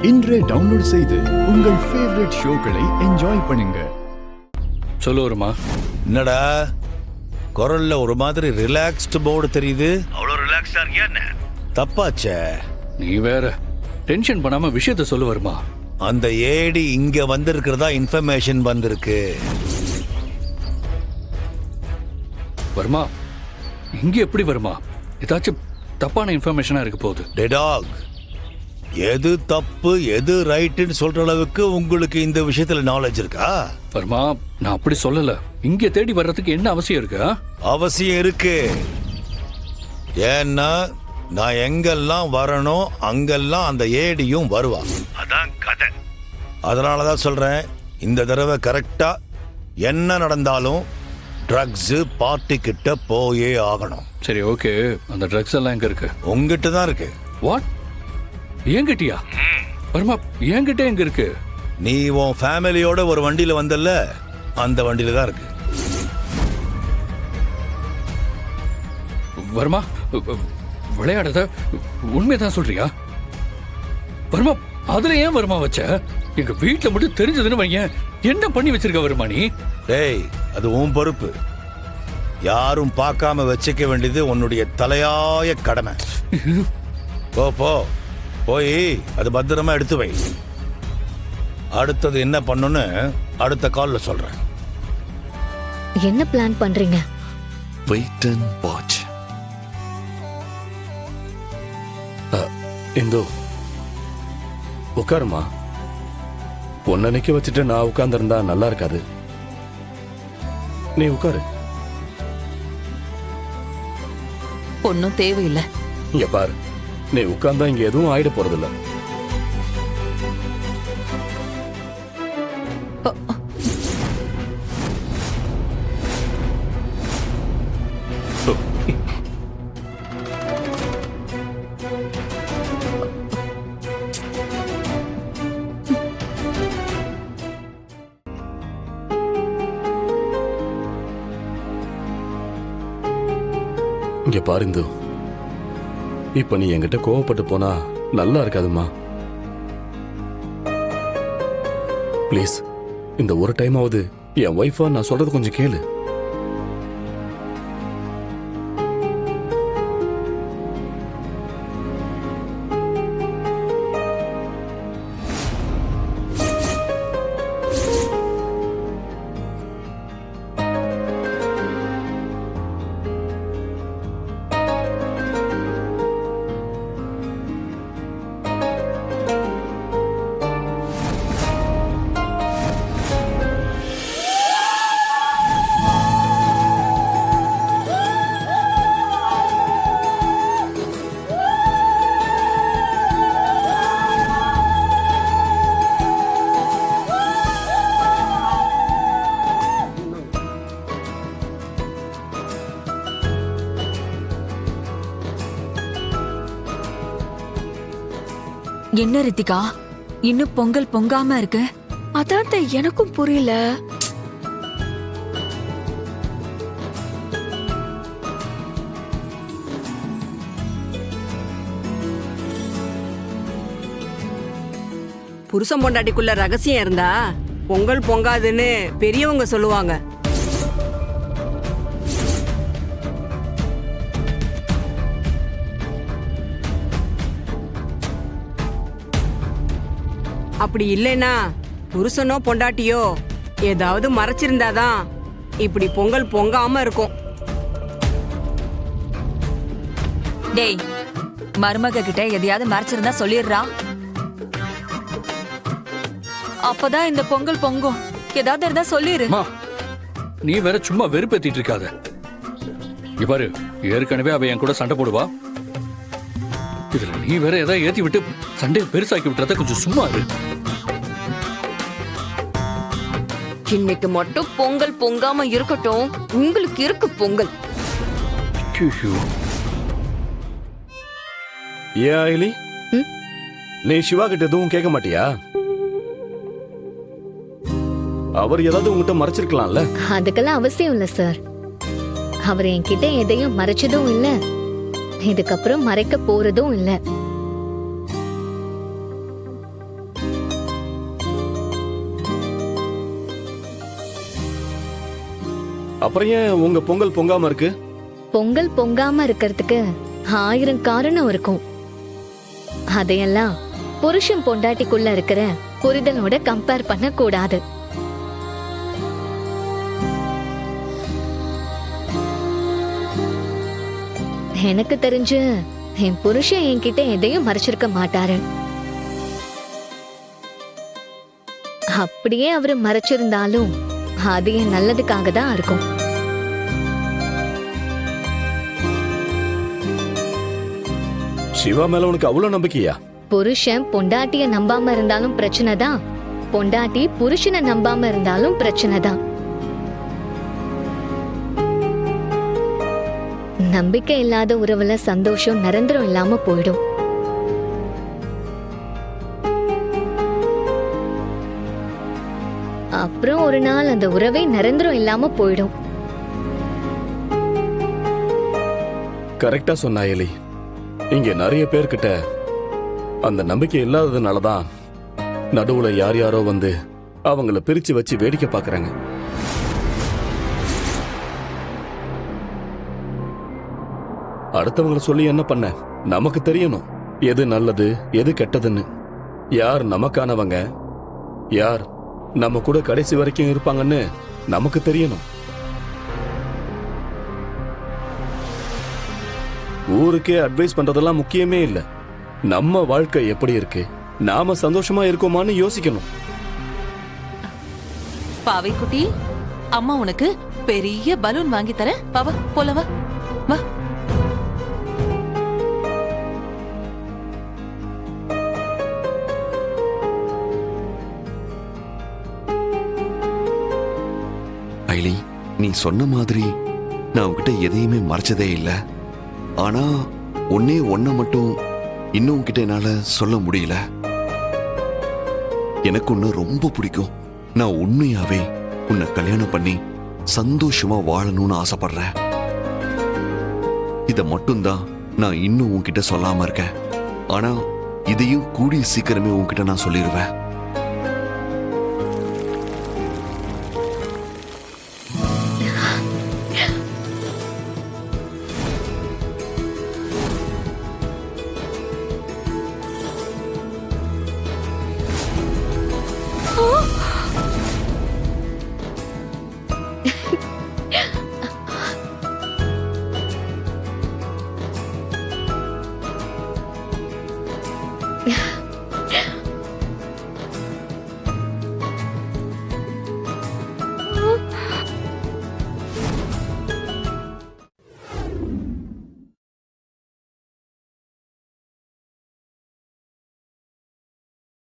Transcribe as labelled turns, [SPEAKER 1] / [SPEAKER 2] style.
[SPEAKER 1] இன்றே டவுன்லோட் செய்து உங்கள் ஃபேவரட் ஷோக்களை என்ஜாய் பண்ணுங்க.
[SPEAKER 2] சொல்லுவருமா?
[SPEAKER 3] என்னடா குரல்ல ஒரு மாதிரி ரிலாக்ஸ்டு போர்டு தெரியுது. அவ்வளோ ரிலாக்ஸா இருக்கியா என்ன? தப்பாச்சே.
[SPEAKER 2] நீ வேற டென்ஷன் பண்ணாம விஷயத்த சொல்லுவருமா.
[SPEAKER 3] அந்த ஏடி இங்க வந்திருக்கிறதா இன்ஃபர்மேஷன் வந்திருக்கு.
[SPEAKER 2] வருமா, இங்க எப்படி வருமா? ஏதாச்சும் தப்பான இன்ஃபர்மேஷனா இருக்க போகுது.
[SPEAKER 3] டெடாக், எது தப்பு எது ரைட்டுன்னு சொல்ற அளவுக்கு உங்களுக்கு இந்த விஷயத்துல நாலேஜ் இருக்கா?
[SPEAKER 2] வருமா, நான் அப்படி சொல்லல. இங்க தேடி வர்றதுக்கு என்ன அவசியம் இருக்கு?
[SPEAKER 3] அவசியம் இருக்கு. ஏன்னா நான் எங்கெல்லாம் வரணும் அங்கெல்லாம் அந்த ஏடியும் வருவா. அதான் கதை. அதனாலதான் சொல்றேன், இந்த தடவை கரெக்டா என்ன நடந்தாலும் ட்ரக்ஸ் பார்ட்டி கிட்ட போயே ஆகணும்.
[SPEAKER 2] சரி, ஓகே. அந்த ட்ரக்ஸ் எல்லாம் எங்க இருக்கு?
[SPEAKER 3] உங்ககிட்ட தான் இருக்கு.
[SPEAKER 2] வாட்? என்கிட்டயா? வருமா, என்கிட்ட எங்க இருக்கு?
[SPEAKER 3] நீ உன் ஃபேமிலியோட ஒரு வண்டியில வந்தல்ல, அந்த வண்டியில தான் இருக்கு.
[SPEAKER 2] வருமா, விளையாடாத, உண்மைதான் சொல்றியா? வருமா, அதுல ஏன் வருமா வச்ச? எங்க வீட்டுல மட்டும் தெரிஞ்சதுன்னு வையன், என்ன பண்ணி வச்சிருக்க வருமா நீ?
[SPEAKER 3] டேய், அது உன் பொறுப்பு. யாரும் பார்க்காம வச்சுக்க வேண்டியது உன்னுடைய தலையாய கடமை. போ போ, போய் அது பத்திரமா எடுத்து வை. அடுத்தது என்ன பண்ணுன்னு அடுத்த கால்ல சொல்றேன்.
[SPEAKER 4] என்ன பிளான் பண்றீங்க?
[SPEAKER 5] Wait and watch. இந்தோ உட்காருமா. உன்னை நிக்க வச்சுட்டு நான் உட்கார்ந்திருந்தா நல்லா இருக்காது. நீ உட்காரு.
[SPEAKER 6] ஒன்னும் தேவையில்லை.
[SPEAKER 5] இங்க பாரு, நீ உட்கார்ந்தா இங்க எதுவும் ஆயிட போறதில்ல. இங்க பாரு இந்து, இப்ப நீ என்கிட்ட கோவப்பட்டு போனா நல்லா இருக்காதுமா. பிளீஸ், இந்த ஒரு டைமாவது என் ஒய்ஃபா நான் சொல்றது கொஞ்சம் கேளு.
[SPEAKER 6] என்ன ரித்திகா, இன்னும் பொங்கல் பொங்காம இருக்கு?
[SPEAKER 4] அதான் எனக்கும் புரியல.
[SPEAKER 7] புருஷன் பொண்டாட்டிக்குள்ள ரகசியம் இருந்தா பொங்கல் பொங்காதுன்னு பெரியவங்க சொல்லுவாங்க. அப்படி இல்லைன்னா புருஷனோ பொண்டாட்டியோ ஏதாவது மறைச்சிருந்தாதான் இப்படி பொங்கல் பொங்காம இருக்கும்.
[SPEAKER 6] டேய், மருமக கிட்ட எதையாவது மறைச்சிருந்தா சொல்லிடுறா. அப்பதான் இந்த பொங்கல் பொங்கும். ஏதாவது இருந்தா சொல்லிரு.
[SPEAKER 2] நீ வேற சும்மா வெறுப்பேத்திட்டு இருக்காத. இங்க பாரு, ஏற்கனவே அவ என் கூட சண்டை போடுவா. இதுல நீ வேற ஏதாவது ஏத்தி விட்டு சண்டையை பெருசாக்கி விட்டுறத கொஞ்சம் சும்மா இரு.
[SPEAKER 6] இன்னைக்கு மட்டும் பொங்கல் பொங்காம இருக்கட்டும். உங்களுக்கு இருக்கு பொங்கல்.
[SPEAKER 5] ஏன் ஆயிலி, நீ சிவா கிட்ட எதுவும் கேட்க மாட்டியா? அவர் ஏதாவது உங்ககிட்ட மறைச்சிருக்கலாம்ல.
[SPEAKER 4] அதுக்கெல்லாம் அவசியம் இல்ல சார். அவர் என்கிட்ட எதையும் மறைச்சதும் இல்ல, இதுக்கப்புறம் மறைக்க போறதும் இல்ல.
[SPEAKER 5] அப்புறம் ஏன் உங்க பொங்கல் பொங்காம இருக்கு?
[SPEAKER 4] பொங்கல் பொங்காம இருக்கிறதுக்கு 1000 காரணம் இருக்கும். அதையெல்லாம் புருஷன் பொண்டாட்டிக்குள்ள இருக்கிற புரிதலோட கம்பேர் பண்ண கூடாது. எனக்கு தெரிஞ்சு என் புருஷன் என்கிட்ட எதையும் மறைச்சிருக்க மாட்டாரு. அப்படியே அவரு மறைச்சிருந்தாலும் அது என் நல்லதுக்காக தான் இருக்கும்.
[SPEAKER 5] சிவா மேல உனக்கு அவ்வளவு நம்பிக்கையா?
[SPEAKER 4] புருஷன் பொண்டாட்டிய நம்பாம இருந்தாலும் பிரச்சனை தான், பொண்டாட்டி புருஷனை நம்பாம இருந்தாலும் பிரச்சனை தான். நம்பிக்கை இல்லாத உறவுல சந்தோஷம் நிரந்தரம் இல்லாம போயிடும். அப்புறம் ஒரு நாள் அந்த உறவே நிரந்தரம் இல்லாம போயிடும்.
[SPEAKER 5] கரெக்டா சொன்னா எலி. இங்க நிறைய பேர்கிட்ட அந்த நம்பிக்கை இல்லாததுனாலதான் நடுவுல யார் யாரோ வந்து அவங்கள பிரிச்சு வச்சு வேடிக்கை பாக்குறாங்க. அடுத்தவங்களை சொல்லி என்ன பண்ண? நமக்கு தெரியணும் எது நல்லது எது கெட்டதுன்னு. யார் நமக்கானவங்க, யார் நம்ம கூட கடைசி வரைக்கும் இருப்பாங்கன்னு நமக்கு தெரியணும். ஊருக்கே அட்வைஸ் பண்றதெல்லாம் முக்கியமே இல்ல. நம்ம வாழ்க்கை எப்படி இருக்கு, நாம சந்தோஷமா இருக்கோமான்னு யோசிக்கணும்.
[SPEAKER 8] பாவை குட்டி, அம்மா உனக்கு பெரிய பலூன் வாங்கி தரேன். பாவா போல வா வா.
[SPEAKER 9] ஐலி, நீ சொன்ன மாதிரி நான் உன்கிட்ட எதையுமே மறைச்சதே இல்லை. ஆனா ஒன்ன மட்டும் இன்னும் உன்கிட்ட என்னால சொல்ல முடியல. எனக்கு உன்னை ரொம்ப பிடிக்கும். நான் உண்மையாவே உன்னை கல்யாணம் பண்ணி சந்தோஷமா வாழணும்னு ஆசைப்படுறேன். இத மட்டும்தான் நான் இன்னும் உன்கிட்ட சொல்லாம இருக்கேன். ஆனா இதையும் கூடிய சீக்கிரமே உன்கிட்ட நான் சொல்லிடுவேன்.